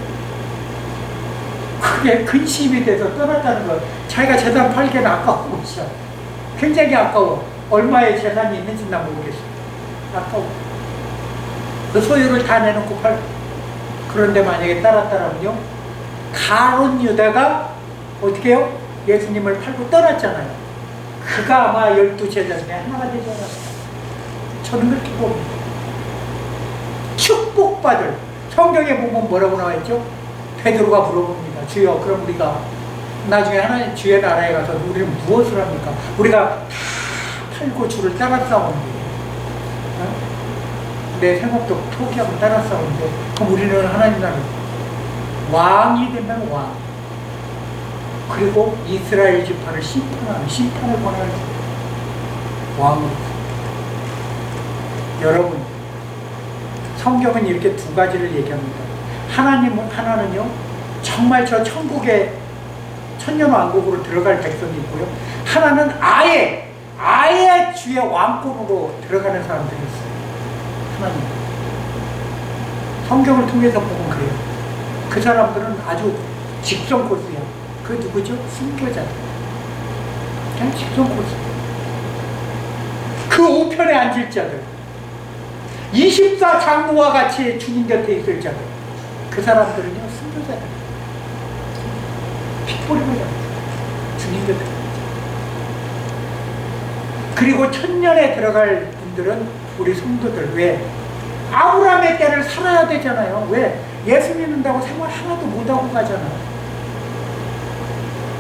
그게 근심이 돼서 떠났다는 거. 자기가 재산 팔기에는 아까운 것이야. 굉장히 아까워. 얼마의 재산이 있는지 나 모르겠어. 아까워. 그 소유를 다 내놓고 팔. 그런데 만약에 따랐다면요, 가룟 유다가 어떻게 해요? 예수님을 팔고 떠났잖아요. 그가 아마 12제자 중에 하나가 되지 않았을까. 저는 그렇게 봅니다. 축복받을, 성경에 보면 뭐라고 나와있죠? 베드로가 물어봅니다. 주여, 그럼 우리가 나중에 하나님 주의 나라에 가서 우리는 무엇을 합니까? 우리가 다 팔고 주를 따라 싸우는데, 내 생업도 포기하고 따라 싸우는데, 그럼 우리는 하나님 나라 왕이 된다는 왕. 그리고 이스라엘 지파를 심판하는, 심판을 권하는 왕으로. 여러분, 성경은 이렇게 두 가지를 얘기합니다. 하나는요, 정말 저 천국에 천년왕국으로 들어갈 백성이 있고요. 하나는 아예 주의 왕권으로 들어가는 사람들이 있어요. 하나님. 성경을 통해서 보면 그래요. 그 사람들은 아주 직선 코스야. 그 누구죠? 순교자들. 그냥 직선 코스. 그 우편에 앉을 자들. 24장로와 같이 주님 곁에 있을 자들. 그 사람들은요, 순교자들. 피 뿌리고 주님 곁에. 그리고 천년에 들어갈 분들은 우리 성도들. 왜? 아브라함의 때를 살아야 되잖아요. 왜? 예수 믿는다고 생활 하나도 못하고 가잖아요.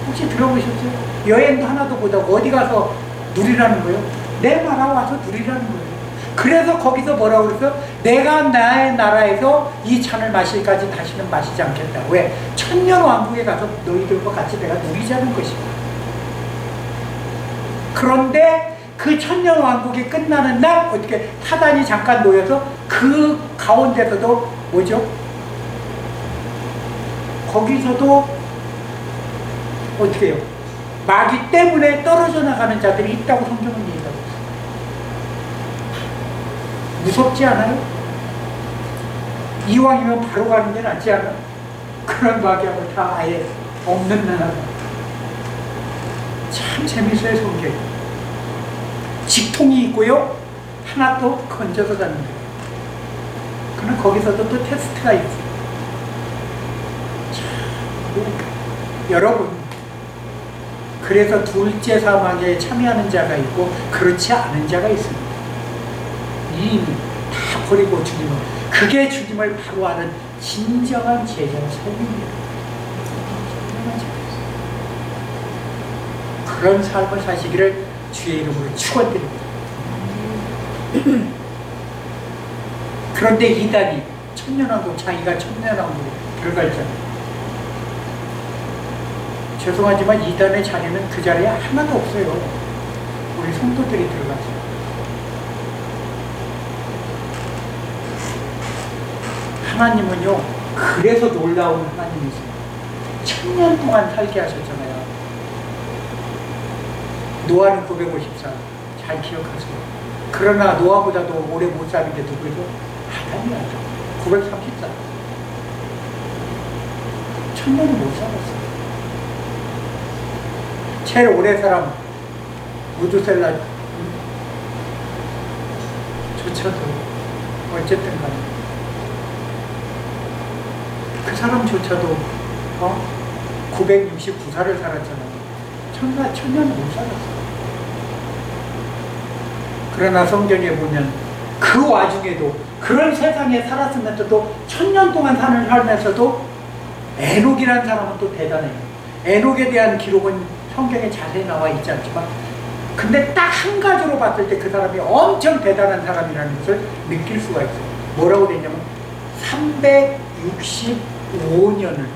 혹시 들어보셨어요? 여행도 하나도 못하고 어디 가서 누리라는 거예요? 내 나라 와서 누리라는 거예요. 그래서 거기서 뭐라고 그랬어? 내가 나의 나라에서 이 잔을 마실까지 다시는 마시지 않겠다. 왜? 천년 왕국에 가서 너희들과 같이 내가 누리자는 것이다. 그런데 그 천년 왕국이 끝나는 날 어떻게 사단이 잠깐 놓여서 그 가운데서도 뭐죠? 거기서도 어떻게 해요? 마귀 때문에 떨어져 나가는 자들이 있다고 성경은 얘기하고 있어요. 무섭지 않아요? 이왕이면 바로 가는 게 낫지 않아? 그런 마귀하고 다 아예 없는 나라. 참 재밌어요, 성경. 직통이 있고요. 하나 또 건져서 가는 거예요. 그러나 거기서도 또 테스트가 있어요. 여러분, 그래서 둘째 사망에 참여하는 자가 있고 그렇지 않은 자가 있습니다. 이미 다 버리고 주님을, 그게 주님을 바로 아는 진정한 제자의 삶입니다. 그런 삶을 사시기를 주의 이름으로 축원드립니다. 그런데 이단이 천년왕국, 자기가 천년왕국에 들어갈 자, 죄송하지만 이단의 자리는 그 자리에 하나도 없어요. 우리 성도들이 들어가서. 하나님은요, 그래서 놀라운 하나님이세요. 1000년 동안 살게 하셨잖아요. 노아는 954. 잘 기억하세요. 그러나 노아보다도 오래 못 사는 게 누구죠? 아담이야. 934. 1000년을 못 살았어요. 제일 오래 사람 무두셀라 조차도 어쨌든 간에 그 사람조차도 969살을 살았잖아요. 천년을 못 살았어요. 그러나 성경에 보면 그 와중에도 그런 세상에 살았으면서도 1000년 동안 살면서도 에녹이라는 사람은 또 대단해요. 에녹에 대한 기록은 성경에 자세히 나와 있지 않지만, 근데 딱 한 가지로 봤을 때 그 사람이 엄청 대단한 사람이라는 것을 느낄 수가 있어요. 뭐라고 되냐면 365년을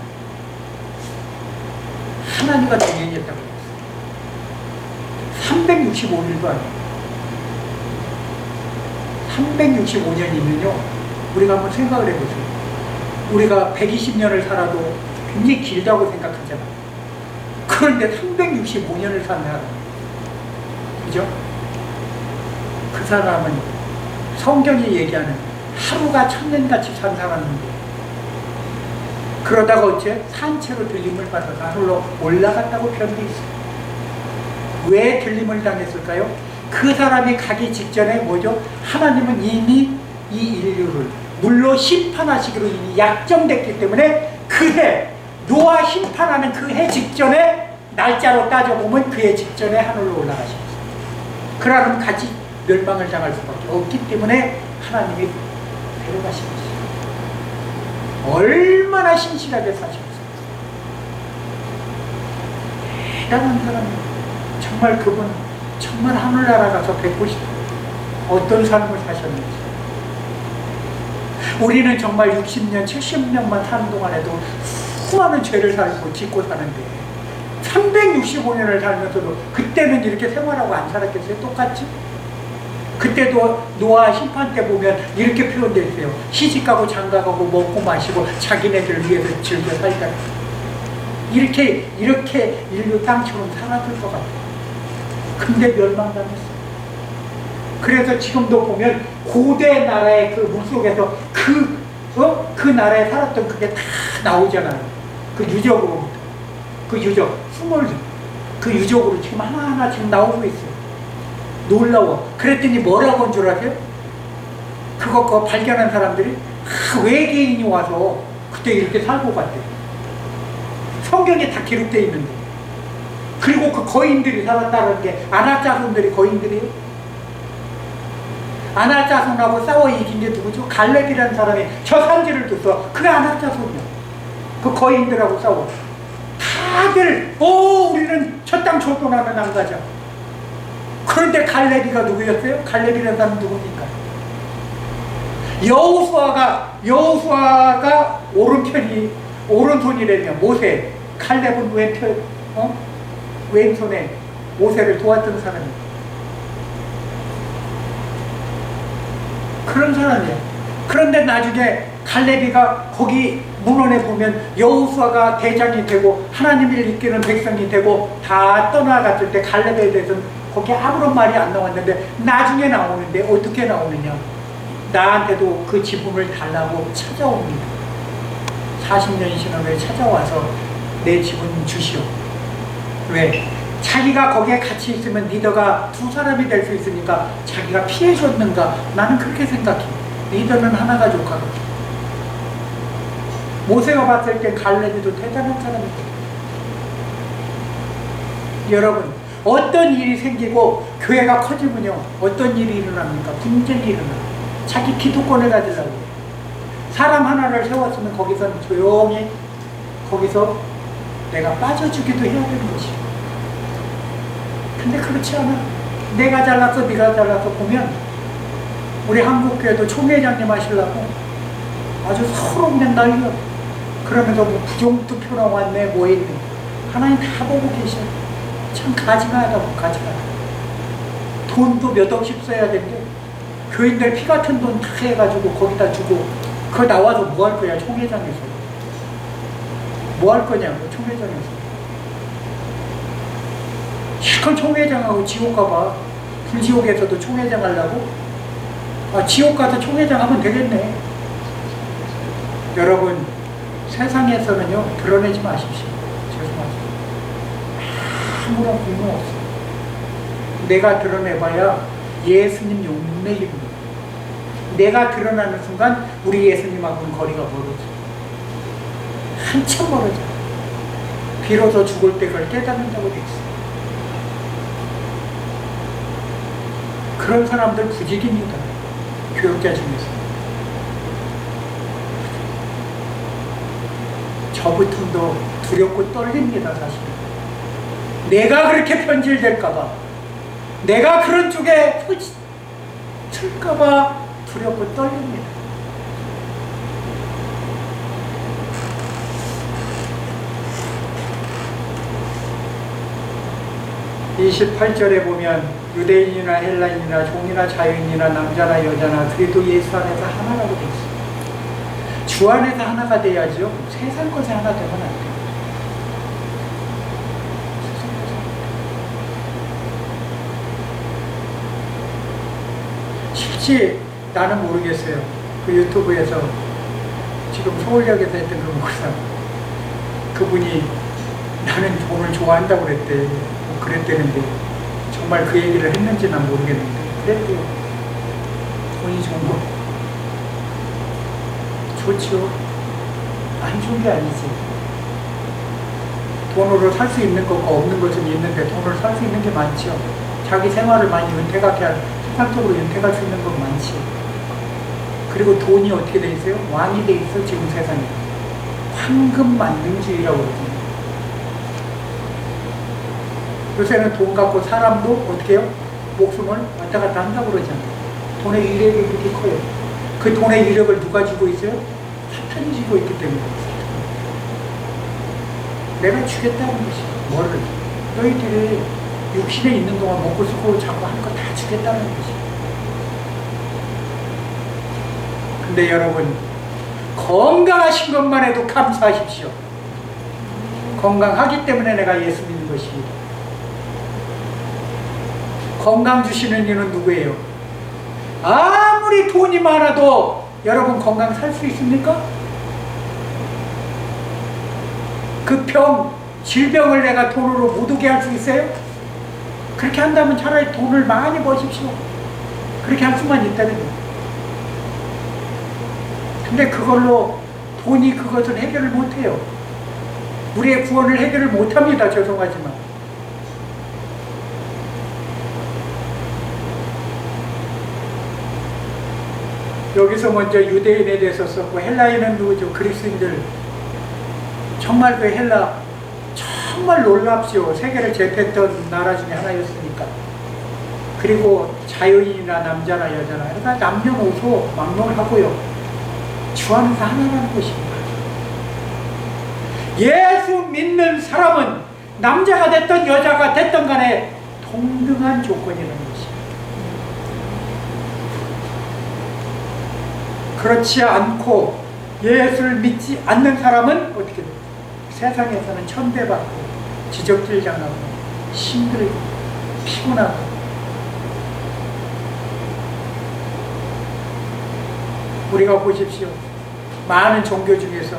하나님과 동행했다고 했어요. 365일도 아니에요. 365년이면요, 우리가 한번 생각을 해보세요. 우리가 120년을 살아도 굉장히 길다고 생각하잖아요. 그런데 365년을 산 사람, 그죠? 그 사람은 성경이 얘기하는 하루가 1000년같이 산 사람인데, 그러다가 어째 산채로 들림을 받아서 하늘로 올라갔다고 표현되어 있어요. 왜 들림을 당했을까요? 그 사람이 가기 직전에 뭐죠? 하나님은 이미 이 인류를 물로 심판하시기로 이미 약정됐기 때문에 그해, 노아 심판하는 그 해 직전에, 날짜로 따져보면 그 해 직전에 하늘로 올라가셨어요. 그러면 같이 멸망을 당할 수밖에 없기 때문에 하나님이 데려가신 것이에요. 얼마나 신실하게 사셨어요. 대단한 사람이에요. 정말 그분 정말 하늘나라 가서 뵙고 싶어요. 어떤 삶을 사셨는지. 우리는 정말 60년, 70년만 사는 동안에도 수많은 죄를 살고 짓고 사는데 365년을 살면서도 그때는 이렇게 생활하고 안 살았겠어요? 똑같이? 그때도 노아 심판 때 보면 이렇게 표현되어 있어요. 시집가고 장가가고 먹고 마시고 자기네들 위해서 즐겨 살다. 이렇게 인류 땅처럼 살았을 것 같아요. 근데 멸망당했어요. 그래서 지금도 보면 고대 나라의 그 물속에서 그 나라에 살았던 그게 다 나오잖아요. 그 유적으로. 그 유적, 수몰들. 그 유적으로 지금 하나하나 지금 나오고 있어요. 놀라워. 그랬더니 뭐라고 한 줄 아세요? 그거 발견한 사람들이 외계인이 와서 그때 이렇게 살고 갔대요. 성경에 다 기록되어 있는데. 그리고 그 거인들이 살았다는 게 아낙자손들이 거인들이에요. 아낙자손하고 싸워 이긴 게 누구죠? 갈렙이라는 사람이 저 산지를 뒀어. 그게 아낙자손이야. 그 거인들하고 싸워. 다들 우리는 저 땅 조선하면 안 가자. 그런데 갈렙이가 누구였어요? 갈렙이라는 사람은 누굽니까? 여호수아가 오른손이라며 모세. 갈렙은 왼손에 모세를 도왔던 사람이에요. 그런 사람이에요. 그런데 나중에 갈렙이가 거기 문헌에 보면 여호수아가 대장이 되고 하나님을 이끄는 백성이 되고 다 떠나갔을 때 갈렙에 대해서는 거기 아무런 말이 안 나왔는데 나중에 나오는데 어떻게 나오느냐. 나한테도 그 지분을 달라고 찾아옵니다. 40년이 지난 후에 찾아와서 내 지분 주시오. 왜? 자기가 거기에 같이 있으면 리더가 두 사람이 될 수 있으니까 자기가 피해줬는가? 나는 그렇게 생각해. 리더는 하나가 족하거든. 모세가 봤을 때 갈렙이도 대단한 사람이거든. 여러분, 어떤 일이 생기고 교회가 커지면요 어떤 일이 일어납니까? 분쟁이 일어나요. 자기 기득권을 가지려고. 사람 하나를 세웠으면 거기서는 조용히 거기서 내가 빠져주기도 해야 되는 것이에요. 근데 그렇지 않아. 내가 잘났어 네가 잘났어 보면 우리 한국교회도 총회장님 하시려고 아주 서로 그냥 난리야. 그러면서 뭐 부정투표 나왔네 뭐 했네. 하나님 다 보고 계셔. 참 가지가하다 가지가하다. 돈도 몇 억씩 써야 되는데 교인들 피 같은 돈 다 해가지고 거기다 주고 그거 나와서 뭐 할 거야 총회장에서. 뭐 할 거냐고 총회장에서. 실컷 총회장하고 지옥 가봐. 불지옥에서도 총회장 하려고? 지옥 가서 총회장 하면 되겠네. 여러분 세상에서는요 드러내지 마십시오. 죄송하죠. 아무런 공로 없어요. 내가 드러내봐야 예수님 용내입니다. 내가 드러나는 순간 우리 예수님하고는 거리가 멀어져. 한참 멀어져. 비로소 죽을 때 그걸 깨닫는다고 돼 있어요. 그런 사람들 부직입니다. 교육자 중에서. 저부터도 두렵고 떨립니다, 사실. 내가 그렇게 변질될까봐, 내가 그런 쪽에 틀까봐 두렵고 떨립니다. (28절에) 보면 유대인이나 헬라인이나 종이나 자유인이나 남자나 여자나 그래도 예수 안에서 하나라고 되어 있어요. 주 안에서 하나가 돼야죠. 세상 것에 하나 되면 안 돼요. 실제 나는 모르겠어요. 그 유튜브에서 지금 서울역에서 했던 그 목사 그분이 나는 돈을 좋아한다고 그랬대. 그랬대는데 정말 그 얘기를 했는지 난 모르겠는데 그랬대요. 돈이 좋은 거 좋죠. 안 좋은 게 아니지. 돈으로 살 수 있는 것과 없는 것은 있는데 돈으로 살 수 있는 게 많죠. 자기 생활을 많이 윤택하게 할, 세상적으로 윤택할 수 있는 건 많지. 그리고 돈이 어떻게 돼 있어요? 왕이 돼 있어 지금 세상에. 황금 만능주의라고 그러죠. 요새는 돈 갖고 사람도 어떻게 해요? 목숨을 왔다 갔다 한다고 그러잖아요. 돈의 위력이 그렇게 커요. 그 돈의 위력을 누가 주고 있어요? 사탄이 주고 있기 때문에. 내가 주겠다는 것이 뭐를? 너희들이 육신에 있는 동안 먹고 쓰고 자고 하는 거 다 주겠다는 것이. 근데 여러분, 건강하신 것만 해도 감사하십시오. 건강하기 때문에 내가 예수 믿는 것입니다. 건강 주시는 이는 누구예요? 아무리 돈이 많아도 여러분 건강 살 수 있습니까? 그 병, 질병을 내가 돈으로 못 오게 할 수 있어요? 그렇게 한다면 차라리 돈을 많이 버십시오. 그렇게 할 수만 있다는 거예요. 근데 그걸로 돈이 그것을 해결을 못해요. 우리의 구원을 해결을 못합니다. 죄송하지만. 여기서 먼저 유대인에 대해서 썼고, 헬라인은 누구죠? 그리스인들. 정말 그 헬라 정말 놀랍죠. 세계를 제패했던 나라 중에 하나였으니까. 그리고 자유인이나 남자나 여자나 그러니까 남녀노소 막론하고요. 주 안에서 하나라는 것입니다. 예수 믿는 사람은 남자가 됐든 여자가 됐든 간에 동등한 조건이라는 것입니다. 그렇지 않고 예수를 믿지 않는 사람은 어떻게 돼요? 세상에서는 천대받고 지적질 당하고 힘들고 피곤하고. 우리가 보십시오. 많은 종교 중에서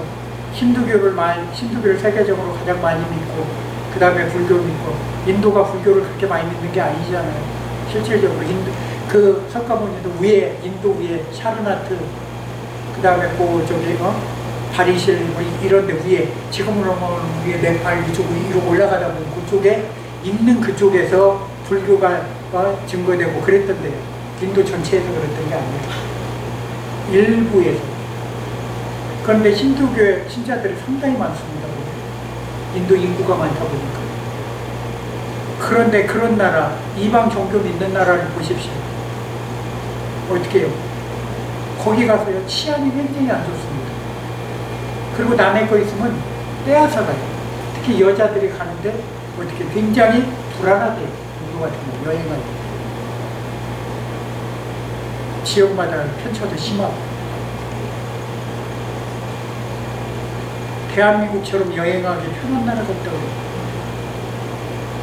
힌두교를 세계적으로 가장 많이 믿고, 그 다음에 불교 믿고, 인도가 불교를 그렇게 많이 믿는 게 아니잖아요. 실질적으로 그 석가모니도 위에, 인도 위에 샤르나트, 그 다음에 바리실 뭐 이런 데 위에, 지금으로 보면 위에 네팔 이쪽으로 위로 올라가다 보면 그쪽에 있는 그쪽에서 불교가 증거되고 그랬던데요. 인도 전체에서 그랬던 게 아니에요. 일부에서. 그런데 힌두교의 신자들이 상당히 많습니다. 인도 인구가 많다 보니까. 그런데 그런 나라, 이방 종교 믿는 나라를 보십시오. 어떻게 해요? 거기 가서요, 치안이 굉장히 안 좋습니다. 그리고 남의 거 있으면 빼앗아 가요. 특히 여자들이 가는데 어떻게 굉장히 불안하대요. 인도 같은 거 여행할 때. 지역마다 편차도 심하고. 대한민국처럼 여행하기 편한 나라가 없다고.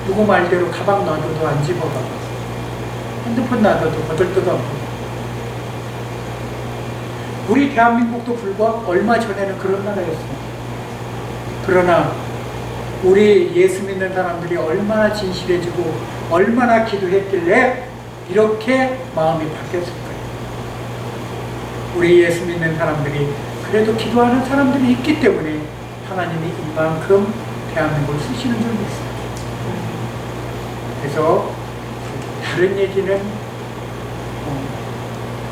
누구 말대로 가방 놔둬도 안 집어가고, 핸드폰 놔둬도 거들떠도 않고. 우리 대한민국도 불과 얼마 전에는 그런 나라였습니다. 그러나 우리 예수 믿는 사람들이 얼마나 진실해지고 얼마나 기도했길래 이렇게 마음이 바뀌었을까요? 우리 예수 믿는 사람들이 그래도 기도하는 사람들이 있기 때문에 하나님이 이만큼 대한민국을 쓰시는 줄이 있어요. 그래서 다른 얘기는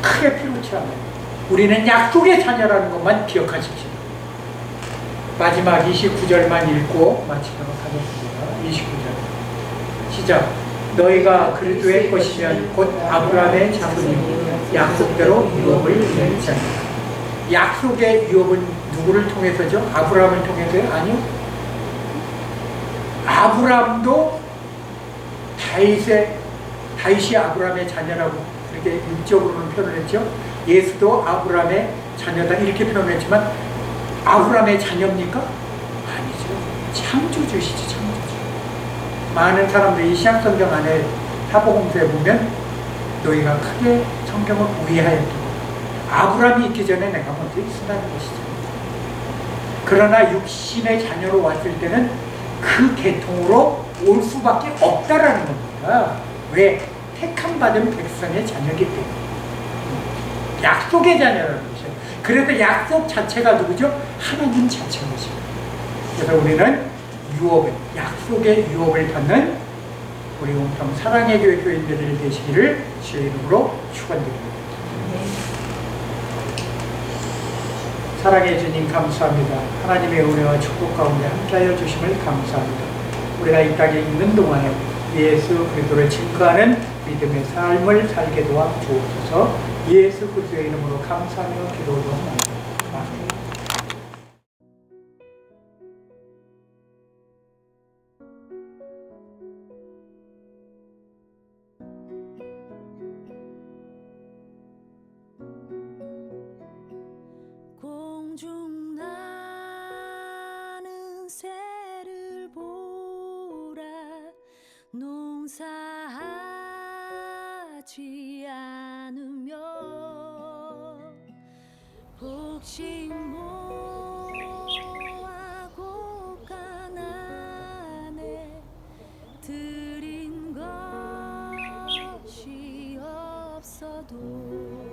크게 필요치 않아요. 우리는 약속의 자녀라는 것만 기억하십시오. 마지막 29절만 읽고 마치도록 하겠습니다. 29절 시작. 너희가 그리스도의 것이면 곧 아브라함의 자손이고 약속대로 유업을 이루자. 약속의 유업은 누구를 통해서죠? 아브라함을 통해서요? 아니요. 아브라함도 다윗이 아브라함의 자녀라고 그렇게 육적으로는 표현을 했죠. 예수도 아브라함의 자녀다 이렇게 표현했지만 아브라함의 자녀입니까? 아니죠. 창조주시죠. 창조주. 많은 사람들이 신약성경 안에 사복음서에 보면 너희가 크게 성경을 오해하였고 아브라함이 있기 전에 내가 먼저 있었다는 것이죠. 그러나 육신의 자녀로 왔을 때는 그 계통으로 올 수밖에 없다라는 겁니다. 왜? 택함받은 백성의 자녀이기 때문에. 약속의 자녀라는 것이죠. 그래서 약속 자체가 누구죠? 하나님 자체인 것입니다. 그래서 우리는 약속의 유업을 받는 우리 온통 사랑의 교회 교인들이 되시기를 주의 이름으로 축원드립니다. 사랑해 주님 감사합니다. 하나님의 은혜와 축복 가운데 함께하여 주심을 감사합니다. 우리가 이 땅에 있는 동안에 예수 그리스도를 증거하는 믿음의 삶을 살게 도와 주옵소서. 예수 그리스도의 이름으로 감사하며 기도드립니다. 아멘. 공중 나는 새를 보라 농사하지 않으며 복식모하고 가난에 드린 것이 없어도